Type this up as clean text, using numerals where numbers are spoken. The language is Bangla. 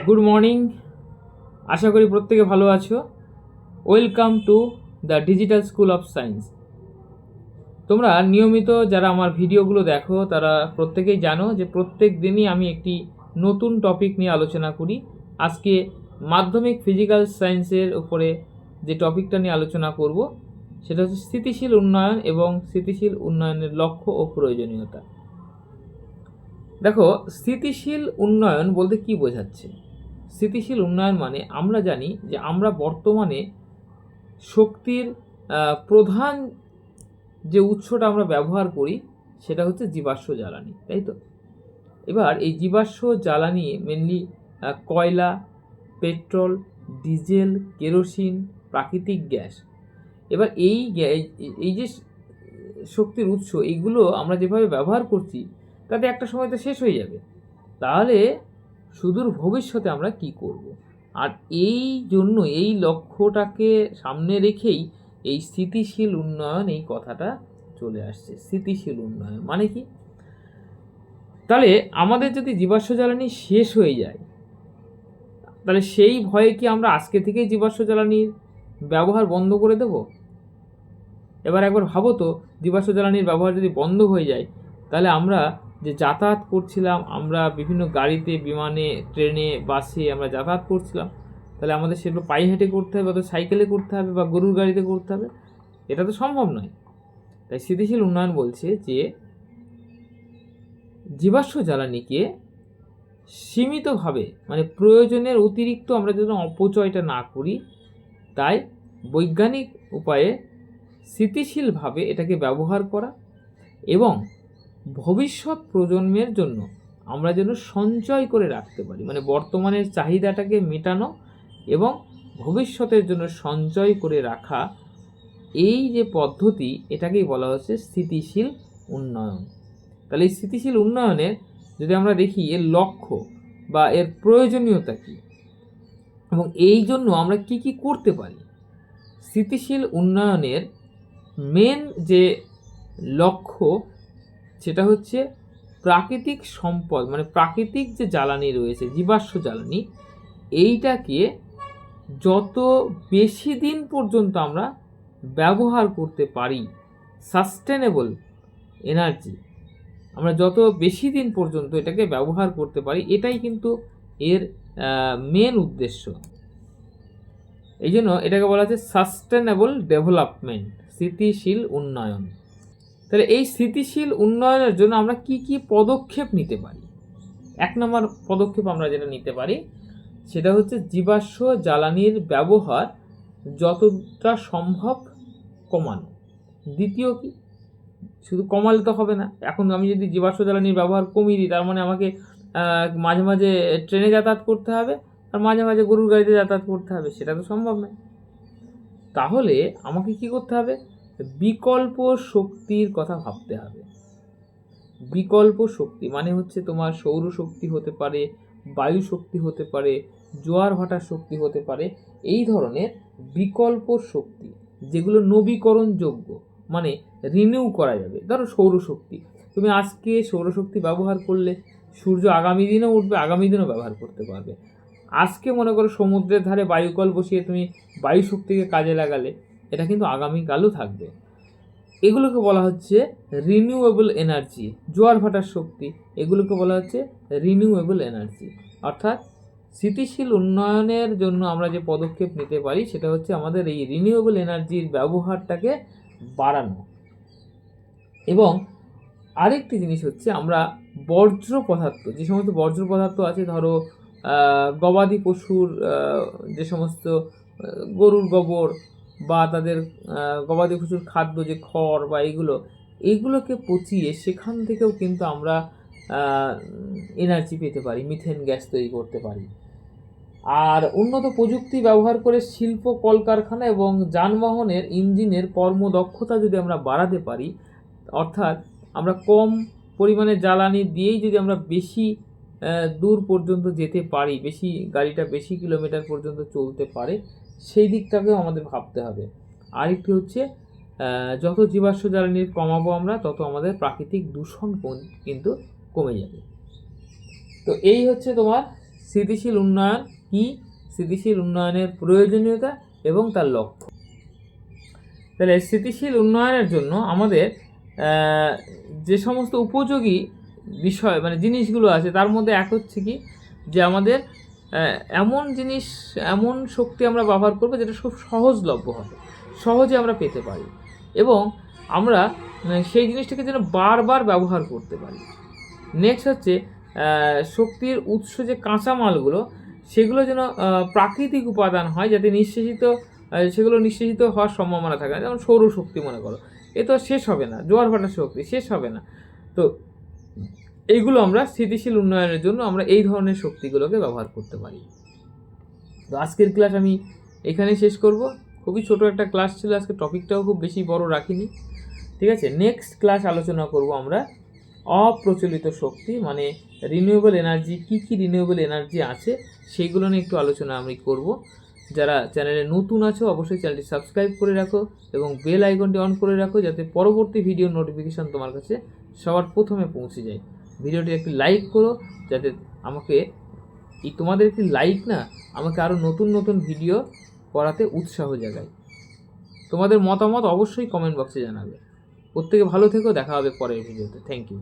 গুড মর্নিং, আশা করি প্রত্যেকে ভালো আছো। Welcome to the digital school of science. তোমরা নিয়মিত যারা আমার ভিডিওগুলো দেখো তারা প্রত্যেকেই জানো যে প্রত্যেক দিনই আমি একটি নতুন টপিক নিয়ে আলোচনা করি। আজকে মাধ্যমিক ফিজিক্যাল সায়েন্সের উপরে যে টপিকটা নিয়ে আলোচনা করব সেটা হচ্ছে স্থিতিশীল উন্নয়ন এবং স্থিতিশীল উন্নয়নের লক্ষ্য ও প্রয়োজনীয়তা। দেখো, স্থিতিশীল উন্নয়ন বলতে কি বোঝাচ্ছে? স্থিতিশীল উন্নয়ন মানে আমরা জানি যে আমরা বর্তমানে শক্তির প্রধান যে উৎসটা আমরা ব্যবহার করি সেটা হচ্ছে জীবাশ্ম জ্বালানি, তাই তো? এবার এই জীবাশ্ম জ্বালানি মেনলি কয়লা, পেট্রোল, ডিজেল, কেরোসিন, প্রাকৃতিক গ্যাস। এবার এই যে শক্তির উৎস, এইগুলো আমরা যেভাবে ব্যবহার করছি তাতে একটা সময় তো শেষ হয়ে যাবে। তাহলে সুদূর ভবিষ্যতে আমরা কি করব? আর এই জন্য এই লক্ষ্যটাকে সামনে রেখেই এই স্থিতিশীল উন্নয়ন এই কথাটা চলে আসছে। স্থিতিশীল উন্নয়ন মানে কি? তাহলে আমাদের যদি জীবাশ্ম জ্বালানি শেষ হয়ে যায় তাহলে সেই ভয়ে কি আমরা আজকে থেকেই জীবাশ্ম জ্বালানির ব্যবহার বন্ধ করে দেব? এবার একবার ভাবো তো, জীবাশ্ম জ্বালানির ব্যবহার যদি বন্ধ হয়ে যায় তাহলে আমরা যে যাতায়াত করছিলাম, আমরা বিভিন্ন গাড়িতে, বিমানে, ট্রেনে, বাসে আমরা যাতায়াত করছিলাম, তাহলে আমাদের সেগুলো পায়ে হেঁটে করতে হবে, বা সাইকেলে করতে হবে, বা গরুর গাড়িতে করতে হবে? এটা তো সম্ভব নয়। তাই স্থিতিশীল উন্নয়ন বলছে যে জীবাশ্ম জ্বালানিকে সীমিতভাবে, মানে প্রয়োজনের অতিরিক্ত আমরা যেন অপচয়টা না করি, তাই বৈজ্ঞানিক উপায়ে স্থিতিশীলভাবে এটাকে ব্যবহার করা এবং ভবিষ্যৎ প্রজন্মের জন্য আমরা যেন সঞ্চয় করে রাখতে পারি, মানে বর্তমানের চাহিদাটাকে মেটানো এবং ভবিষ্যতের জন্য সঞ্চয় করে রাখা, এই যে পদ্ধতি এটাকেই বলা হচ্ছে স্থিতিশীল উন্নয়ন। তাহলে এই স্থিতিশীল উন্নয়নের যদি আমরা দেখি এর লক্ষ্য বা এর প্রয়োজনীয়তা কী এবং এই জন্য আমরা কি কি করতে পারি। স্থিতিশীল উন্নয়নের মেন যে লক্ষ্য সেটা হচ্ছে প্রাকৃতিক সম্পদ, মানে প্রাকৃতিক যে জ্বালানি রয়েছে, জীবাশ্ম জ্বালানি, এইটাকে যত বেশি দিন পর্যন্ত আমরা ব্যবহার করতে পারি, সাস্টেনেবল এনার্জি, আমরা যত বেশি দিন পর্যন্ত এটাকে ব্যবহার করতে পারি, এটাই কিন্তু এর মেন উদ্দেশ্য। এই জন্য এটাকে বলা হচ্ছে সাস্টেনেবল ডেভেলপমেন্ট, স্থিতিশীল উন্নয়ন। তাহলে এই স্থিতিশীল উন্নয়নের জন্য আমরা কি কি পদক্ষেপ নিতে পারি? 1 নম্বর পদক্ষেপ আমরা যেটা নিতে পারি সেটা হচ্ছে জীবাশ্ম জ্বালানির ব্যবহার যতটা সম্ভব কমানো। দ্বিতীয় কি, শুধু কমালে তো হবে না। এখন আমি যদি জীবাশ্ম জ্বালানির ব্যবহার কমিয়ে দিই তার মানে আমাকে মাঝে মাঝে ট্রেনে যাতায়াত করতে হবে আর মাঝে মাঝে গরুর গাড়িতে যাতায়াত করতে হবে, সেটা তো সম্ভব নয়। তাহলে আমাকে কি করতে হবে? বিকল্প শক্তির কথা ভাবতে হবে। বিকল্প শক্তি মানে হচ্ছে তোমার সৌরশক্তি হতে পারে, বায়ু শক্তি হতে পারে, জোয়ার ভাটার শক্তি হতে পারে। এই ধরনের বিকল্প শক্তি যেগুলো নবীকরণযোগ্য, মানে রিনিউ করা যাবে। ধরো সৌরশক্তি, তুমি আজকে সৌরশক্তি ব্যবহার করলে সূর্য আগামী দিনেও উঠবে, আগামী দিনেও ব্যবহার করতে পারবে। আজকে মনে করো সমুদ্রের ধারে বায়ুকল বসিয়ে তুমি বায়ু শক্তিকে কাজে লাগালে, এটা কিন্তু আগামীকালও থাকবে। এগুলোকে বলা হচ্ছে রিনিউয়েবল এনার্জি। জোয়ার ভাটার শক্তি, এগুলোকে বলা হচ্ছে রিনিউয়েবল এনার্জি। অর্থাৎ স্থিতিশীল উন্নয়নের জন্য আমরা যে পদক্ষেপ নিতে পারি সেটা হচ্ছে আমাদের এই রিনিউয়েবল এনার্জির ব্যবহারটাকে বাড়ানো। এবং আরেকটি জিনিস হচ্ছে আমরা বর্জ্য পদার্থ, যে সমস্ত বর্জ্য পদার্থ আছে, ধরো গবাদি পশুর যে সমস্ত গরুর গোবর বা তাদের গবাদি পশুর খাদ্য যে খড় বা এইগুলোকে পচিয়ে সেখান থেকেও কিন্তু আমরা এনার্জি পেতে পারি, মিথেন গ্যাস তৈরি করতে পারি। আর উন্নত প্রযুক্তি ব্যবহার করে শিল্প, কলকারখানা এবং যানবাহনের ইঞ্জিনের কর্মদক্ষতা যদি আমরা বাড়াতে পারি, অর্থাৎ আমরা কম পরিমাণে জ্বালানি দিয়েই যদি আমরা বেশি দূর পর্যন্ত যেতে পারি, বেশি গাড়িটা বেশি কিলোমিটার পর্যন্ত চলতে পারে, সেই দিকটাকেও আমাদের ভাবতে হবে। আরেকটি হচ্ছে যত জীবাশ্ম জ্বালানি কমাবো আমরা, তত আমাদের প্রাকৃতিক দূষণ কিন্তু কমে যাবে। তো এই হচ্ছে তোমার স্থিতিশীল উন্নয়ন কি, স্থিতিশীল উন্নয়নের প্রয়োজনীয়তা এবং তার লক্ষ্য। তাহলে স্থিতিশীল উন্নয়নের জন্য আমাদের যে সমস্ত উপযোগী বিষয় মানে জিনিসগুলো আছে তার মধ্যে এক হচ্ছে কি, যে আমাদের এমন জিনিস, এমন শক্তি আমরা ব্যবহার করবো যেটা খুব সহজলভ্য হবে, সহজে আমরা পেতে পারি, এবং আমরা সেই জিনিসটাকে যেন বারবার ব্যবহার করতে পারি। নেক্সট হচ্ছে শক্তির উৎস যে কাঁচামালগুলো সেগুলো যেন প্রাকৃতিক উপাদান হয়, যাতে সেগুলো নিঃশেষিত হওয়ার সম্ভাবনা থাকে না। যেমন সৌরশক্তি মনে করো, এ তো শেষ হবে না, জোয়ার ভাটার শক্তি শেষ হবে না। তো এইগুলো আমরা স্থিতিশীল উন্নয়নের জন্য আমরা এই ধরনের শক্তিগুলোকে ব্যবহার করতে পারি। তো আজকের ক্লাস আমি এখানেই শেষ করব। খুবই ছোট একটা ক্লাস ছিল আজকে, টপিকটাও খুব বেশি বড় রাখিনি। ঠিক আছে, নেক্সট ক্লাস আলোচনা করব আমরা অপ্রচলিত শক্তি মানে রিনিউয়েবল এনার্জি, কী কী রিনিউয়েবল এনার্জি আছে সেইগুলো নিয়ে একটু আলোচনা আমি করব। যারা চ্যানেলে নতুন আছো অবশ্যই চ্যানেলটি সাবস্ক্রাইব করে রাখো এবং বেল আইকনটি অন করে রাখো, যাতে পরবর্তী ভিডিও নোটিফিকেশান তোমার কাছে সবার প্রথমে পৌঁছে যায়। ভিডিওটি একটি লাইক করো, যাতে আমাকে তোমাদের একটি লাইক না আমাকে আরও নতুন নতুন ভিডিও করাতে উৎসাহ জাগায়। তোমাদের মতামত অবশ্যই কমেন্ট বক্সে জানাবে। প্রত্যেকে ভালো থেকো, দেখা হবে পরের ভিডিওতে। Thank you.